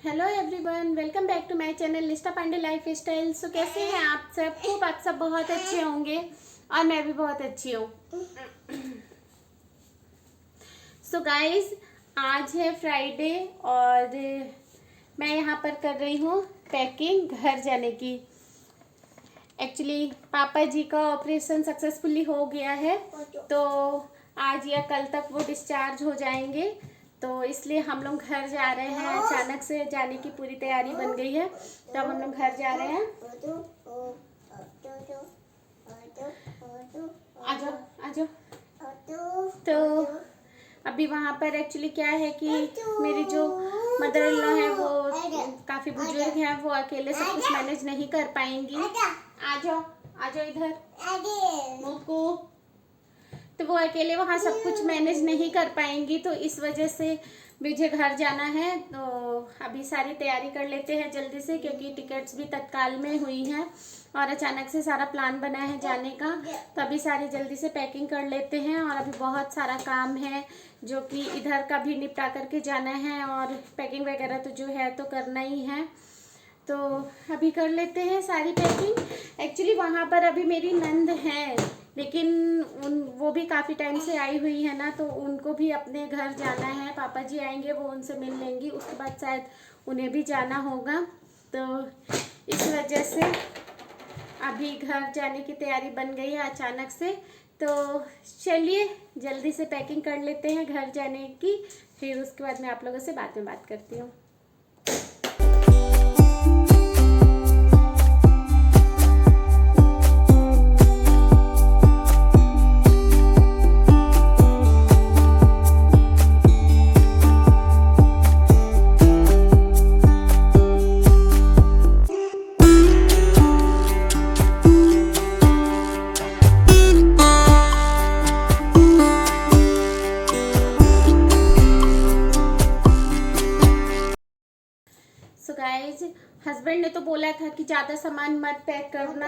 Hello everyone, welcome back to my channel Nishtha Pandey life style. सो कैसे हैं आप सब? खूब आप सब बहुत अच्छे होंगे और मैं भी बहुत अच्छी हूँ। सो गाइस, आज है फ्राइडे और मैं यहाँ पर कर रही हूँ पैकिंग घर जाने की। एक्चुअली पापा जी का ऑपरेशन सक्सेसफुली हो गया है, तो आज या कल तक वो डिस्चार्ज हो जाएंगे, तो इसलिए हम लोग घर जा रहे हैं। अचानक से जाने की पूरी तैयारी बन गई है, तो अब हम लोग घर जा रहे हैं। आ जाओ आ जाओ। तो अभी वहाँ पर एक्चुअली क्या है कि मेरी जो मदर इन लॉ है वो काफ़ी बुजुर्ग हैं, वो अकेले सब कुछ मैनेज नहीं कर पाएंगी। आ जाओ इधर मुक्कू। तो वो अकेले वहाँ सब कुछ मैनेज नहीं कर पाएंगी, तो इस वजह से मुझे घर जाना है। तो अभी सारी तैयारी कर लेते हैं जल्दी से, क्योंकि टिकट्स भी तत्काल में हुई हैं और अचानक से सारा प्लान बना है जाने का। तो अभी सारी जल्दी से पैकिंग कर लेते हैं, और अभी बहुत सारा काम है जो कि इधर का भी निपटा करके जाना है, और पैकिंग वगैरह तो जो है तो करना ही है। तो अभी कर लेते हैं सारी पैकिंग। एक्चुअली वहाँ पर अभी मेरी नंद है, लेकिन वो भी काफ़ी टाइम से आई हुई है ना, तो उनको भी अपने घर जाना है। पापा जी आएंगे, वो उनसे मिल लेंगी, उसके बाद शायद उन्हें भी जाना होगा। तो इस वजह से अभी घर जाने की तैयारी बन गई है अचानक से। तो चलिए जल्दी से पैकिंग कर लेते हैं घर जाने की, फिर उसके बाद मैं आप लोगों से बाद में बात करती हूँ। सो गाइज, हस्बैंड ने तो बोला था कि ज़्यादा सामान मत पैक करना,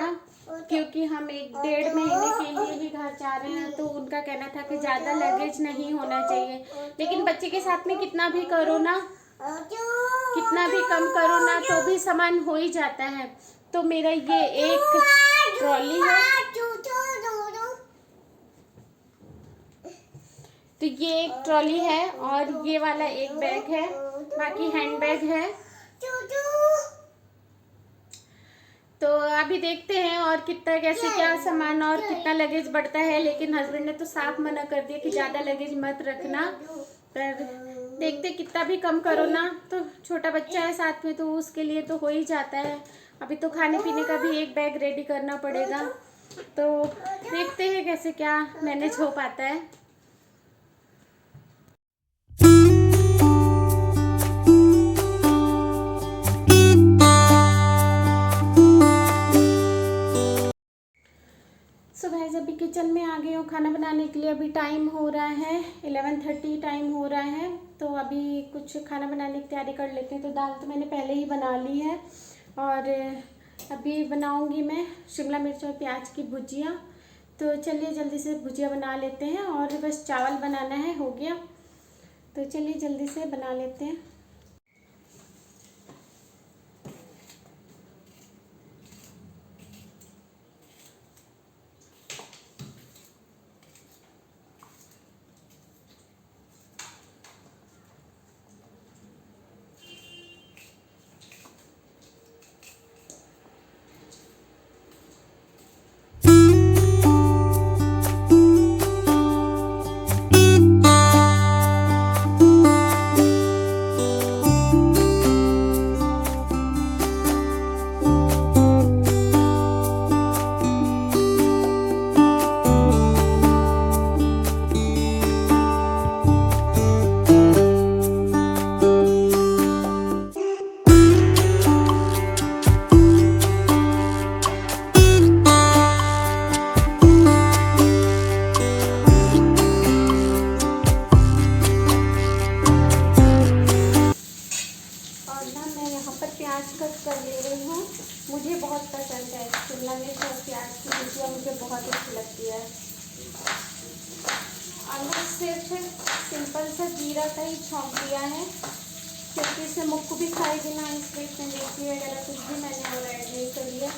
क्योंकि हम 1-1.5 महीने के लिए ही घर जा रहे हैं। तो उनका कहना था कि ज़्यादा लगेज नहीं होना चाहिए, लेकिन बच्चे के साथ में कितना भी करो ना, कितना भी कम करो ना, तो भी सामान हो ही जाता है। तो मेरा ये एक ट्रॉली है, तो ये एक ट्रॉली है, और ये वाला एक बैग है, बाकी हैंड बैग है। तो अभी देखते हैं और कितना कैसे क्या सामान और कितना लगेज बढ़ता है, लेकिन हस्बैंड ने तो साफ मना कर दिया कि ज़्यादा लगेज मत रखना। पर देखते कितना भी कम करो ना, तो छोटा बच्चा है साथ में, तो उसके लिए तो हो ही जाता है। अभी तो खाने पीने का भी एक बैग रेडी करना पड़ेगा, तो देखते हैं कैसे क्या मैनेज हो पाता है। सो गाइस, अभी किचन में आ गई हूँ खाना बनाने के लिए। अभी टाइम हो रहा है 11:30 टाइम हो रहा है, तो अभी कुछ खाना बनाने की तैयारी कर लेते हैं। तो दाल तो मैंने पहले ही बना ली है, और अभी बनाऊंगी मैं शिमला मिर्च और प्याज की भुजिया। तो चलिए जल्दी से भुजिया बना लेते हैं, और बस चावल बनाना है, हो गया। तो चलिए जल्दी से बना लेते हैं। मुझे बहुत पसंद है शिमला मिर्च और प्याज की भुजिया, मुझे बहुत अच्छी लगती है। और मैं सिर्फ सिंपल सा जीरा का ही छौंक दिया है, क्योंकि इसमें मुक्कू भी खाएगी ना, इसलिए इसमें मिर्ची वगैरह कुछ भी मैंने और ऐड नहीं कर लिया।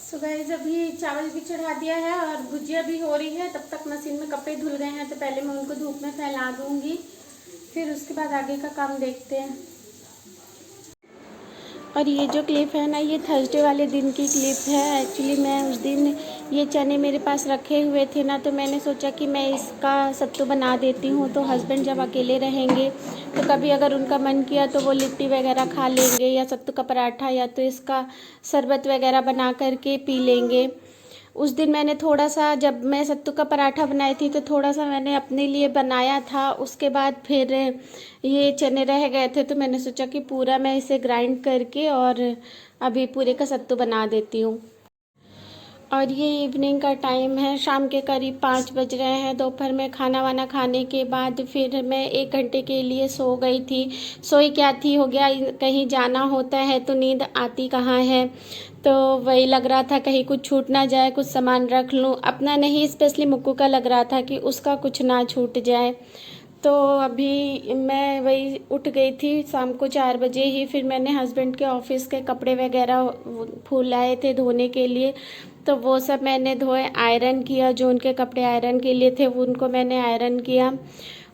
सो गाइस अभी चावल भी चढ़ा दिया है और भुजिया भी हो रही है। तब तक मशीन में कपड़े धुल गए हैं तो पहले मैं उनको धूप में फैला दूंगी, फिर उसके बाद आगे का काम देखते हैं। और ये जो क्लिप है ना, ये थर्सडे वाले दिन की क्लिप है। एक्चुअली मैं उस दिन ये चने मेरे पास रखे हुए थे ना, तो मैंने सोचा कि मैं इसका सत्तू बना देती हूँ, तो हस्बैंड जब अकेले रहेंगे तो कभी अगर उनका मन किया तो वो लिट्टी वगैरह खा लेंगे, या सत्तू का पराठा, या तो इसका शरबत वगैरह बना करके पी लेंगे। उस दिन मैंने थोड़ा सा, जब मैं सत्तू का पराठा बनाई थी तो थोड़ा सा मैंने अपने लिए बनाया था। उसके बाद फिर ये चने रह गए थे तो मैंने सोचा कि पूरा मैं इसे ग्राइंड करके और अभी पूरे का सत्तू बना देती हूँ। और ये इवनिंग का टाइम है, शाम के करीब 5 बज रहे हैं। दोपहर में खाना वाना खाने के बाद फिर मैं 1 घंटे के लिए सो गई थी। सोई क्या थी, हो गया कहीं जाना होता है तो नींद आती कहाँ है, तो वही लग रहा था कहीं कुछ छूट ना जाए, कुछ सामान रख लूँ। अपना नहीं, स्पेशली मुक्कू का लग रहा था कि उसका कुछ ना छूट जाए। तो अभी मैं वही उठ गई थी शाम को 4 बजे ही। फिर मैंने हस्बैंड के ऑफिस के कपड़े वगैरह फुलाए थे धोने के लिए, तो वो सब मैंने धोए, आयरन किया। जो उनके कपड़े आयरन के लिए थे वो उनको मैंने आयरन किया।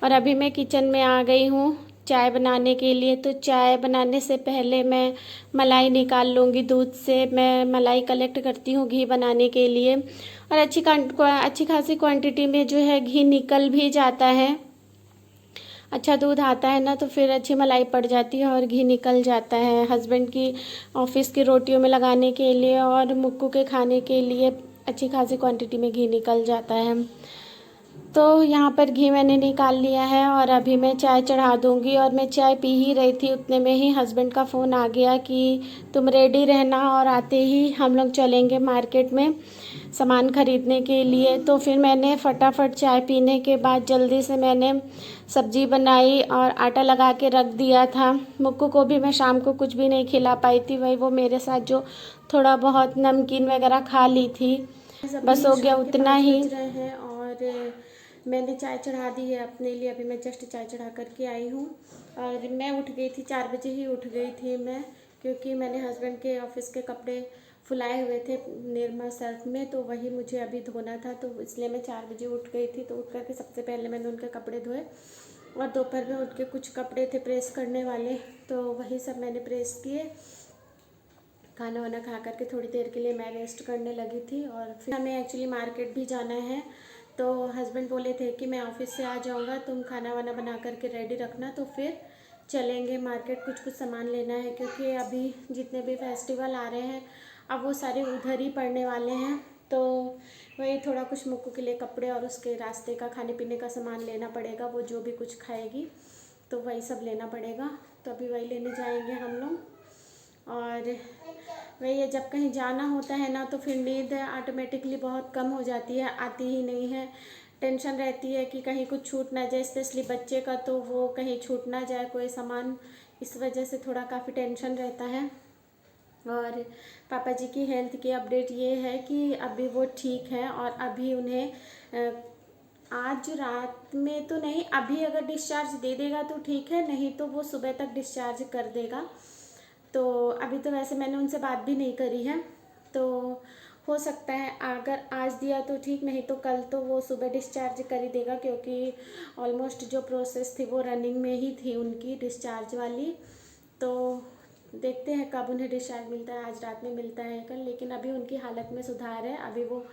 और अभी मैं किचन में आ गई हूँ चाय बनाने के लिए। तो चाय बनाने से पहले मैं मलाई निकाल लूँगी दूध से। मैं मलाई कलेक्ट करती हूँ घी बनाने के लिए, और अच्छी खासी क्वांटिटी में जो है घी निकल भी जाता है। अच्छा दूध आता है ना तो फिर अच्छी मलाई पड़ जाती है और घी निकल जाता है। हस्बैंड की ऑफिस की रोटियों में लगाने के लिए और मुक्कू के खाने के लिए अच्छी खासी क्वांटिटी में घी निकल जाता है। तो यहाँ पर घी मैंने निकाल लिया है और अभी मैं चाय चढ़ा दूँगी। और मैं चाय पी ही रही थी, उतने में ही हस्बैंड का फ़ोन आ गया कि तुम रेडी रहना और आते ही हम लोग चलेंगे मार्केट में सामान ख़रीदने के लिए। तो फिर मैंने फटाफट चाय पीने के बाद जल्दी से मैंने सब्ज़ी बनाई और आटा लगा के रख दिया था। मुक्कू को भी मैं शाम को कुछ भी नहीं खिला पाई थी, वही वो मेरे साथ जो थोड़ा बहुत नमकीन वगैरह खा ली थी, बस हो गया उतना ही। और मैंने चाय चढ़ा दी है अपने लिए। अभी मैं जस्ट चाय चढ़ा करके आई हूँ और मैं उठ गई थी 4 बजे ही उठ गई थी मैं, क्योंकि मैंने हस्बैंड के ऑफिस के कपड़े फुलाए हुए थे निरमा सर्फ में, तो वही मुझे अभी धोना था, तो इसलिए मैं 4 बजे उठ गई थी। तो उठ करके सबसे पहले मैंने उनके कपड़े धोए और दोपहर में उनके कुछ कपड़े थे प्रेस करने वाले, तो वही सब मैंने प्रेस किए। खाना वाना खा करके थोड़ी देर के लिए मैं रेस्ट करने लगी थी। और फिर हमें एक्चुअली मार्केट भी जाना है, तो हस्बैंड बोले थे कि मैं ऑफिस से आ जाऊंगा, तुम खाना वाना बना करके रेडी रखना, तो फिर चलेंगे मार्केट। कुछ सामान लेना है, क्योंकि अभी जितने भी फेस्टिवल आ रहे हैं अब वो सारे उधर ही पड़ने वाले हैं। तो वही थोड़ा कुछ मुक्कू के लिए कपड़े और उसके रास्ते का खाने पीने का सामान लेना पड़ेगा, वो जो भी कुछ खाएगी तो वही सब लेना पड़ेगा। तो अभी वही लेने जाएंगे हम लोग। और वही है, जब कहीं जाना होता है ना तो फिर नींद ऑटोमेटिकली बहुत कम हो जाती है, आती ही नहीं है। टेंशन रहती है कि कहीं कुछ छूट ना जाए, स्पेशली बच्चे का, तो वो कहीं छूट ना जाए कोई सामान, इस वजह से थोड़ा काफ़ी टेंशन रहता है। और पापा जी की हेल्थ की अपडेट ये है कि अभी वो ठीक है और अभी उन्हें आज रात में तो नहीं, अभी अगर डिस्चार्ज दे देगा तो ठीक है, नहीं तो वो सुबह तक डिस्चार्ज कर देगा। तो अभी तो वैसे मैंने उनसे बात भी नहीं करी है, तो हो सकता है अगर आज दिया तो ठीक, नहीं तो कल तो वो सुबह डिस्चार्ज कर ही देगा, क्योंकि ऑलमोस्ट जो प्रोसेस थी वो रनिंग में ही थी उनकी डिस्चार्ज वाली। तो देखते हैं कब उन्हें डिस्चार्ज मिलता है, आज रात में मिलता है कल, लेकिन अभी उनकी हालत में सुधार है, अभी वो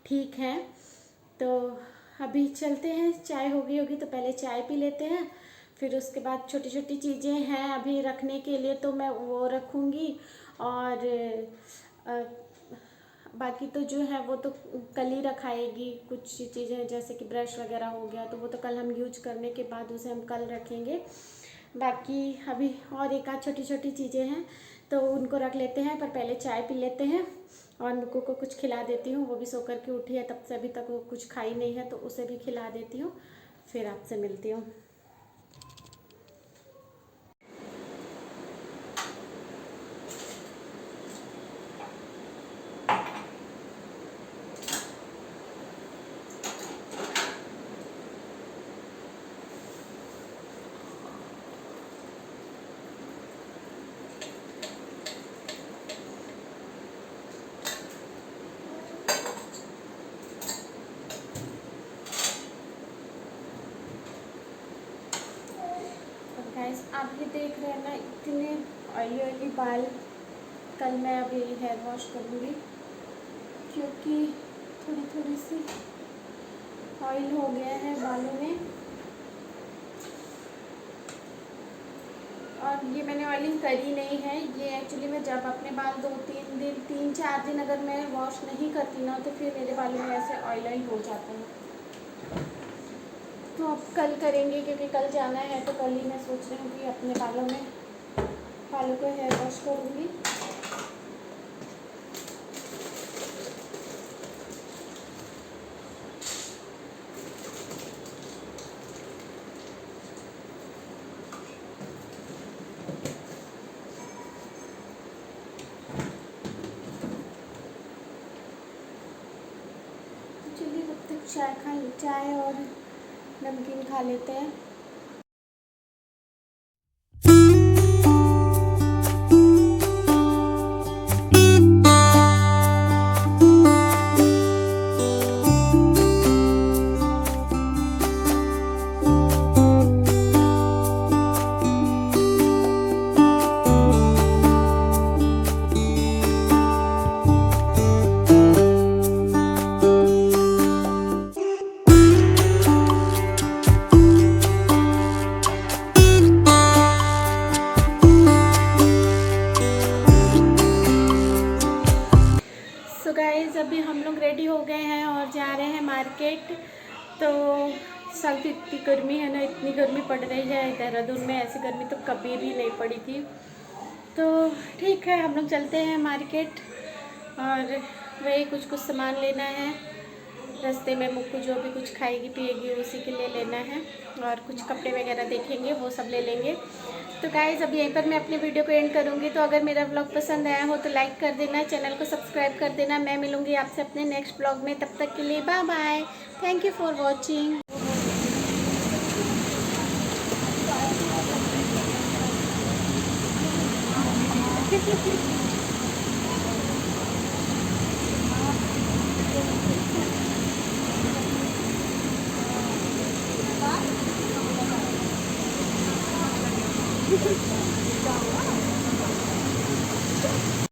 ठीक हैं। तो अभी चलते हैं, चाय होगी तो पहले चाय पी लेते हैं, फिर उसके बाद छोटी छोटी चीज़ें हैं अभी रखने के लिए तो मैं वो रखूँगी, और बाकी तो जो है वो तो कल ही रखाएगी। कुछ चीज़ें जैसे कि ब्रश वगैरह हो गया तो वो तो कल हम यूज करने के बाद उसे हम कल रखेंगे। बाकी अभी और एक आध छोटी छोटी चीज़ें हैं तो उनको रख लेते हैं, पर पहले चाय पी लेते हैं और मुक्कू को कुछ खिला देती हूँ। वो भी सो कर के उठी है, तब से अभी तक वो कुछ खाई नहीं है, तो उसे भी खिला देती हूँ, फिर आपसे मिलती हूँ। गाइस आप ये देख रहे हैं ना, इतने ऑयली बाल। कल मैं अभी हेयर वॉश करूँगी क्योंकि थोड़ी सी ऑयल हो गया है बालों में। और ये मैंने ऑयलिंग करी नहीं है, ये एक्चुअली मैं जब अपने बाल 3-4 दिन अगर मैं वॉश नहीं करती ना तो फिर मेरे बालों में ऐसे ऑयल हो जाता है। तो अब कल करेंगे क्योंकि कल जाना है, तो कल ही मैं सोच रही हूँ कि अपने बालों को हेयर वॉश करूँगी। चलिए तब तक चाय और नमकीन खा लेते हैं। सो गाइस अभी हम लोग रेडी हो गए हैं और जा रहे हैं मार्केट। तो साल तो इतनी गर्मी है ना, इतनी गर्मी पड़ रही है देहरादून में, ऐसी गर्मी तो कभी भी नहीं पड़ी थी। तो ठीक है, हम लोग चलते हैं मार्केट और वही कुछ सामान लेना है। रास्ते में मुक्कू जो भी कुछ खाएगी पिएगी उसी के लिए लेना है, और कुछ कपड़े वगैरह देखेंगे वो सब ले लेंगे। तो गाइज़ अब यहीं पर मैं अपने वीडियो को एंड करूँगी। तो अगर मेरा व्लॉग पसंद आया हो तो लाइक कर देना, चैनल को सब्सक्राइब कर देना। मैं मिलूँगी आपसे अपने नेक्स्ट व्लॉग में, तब तक के लिए bye bye. Thank you for watching. Thank you.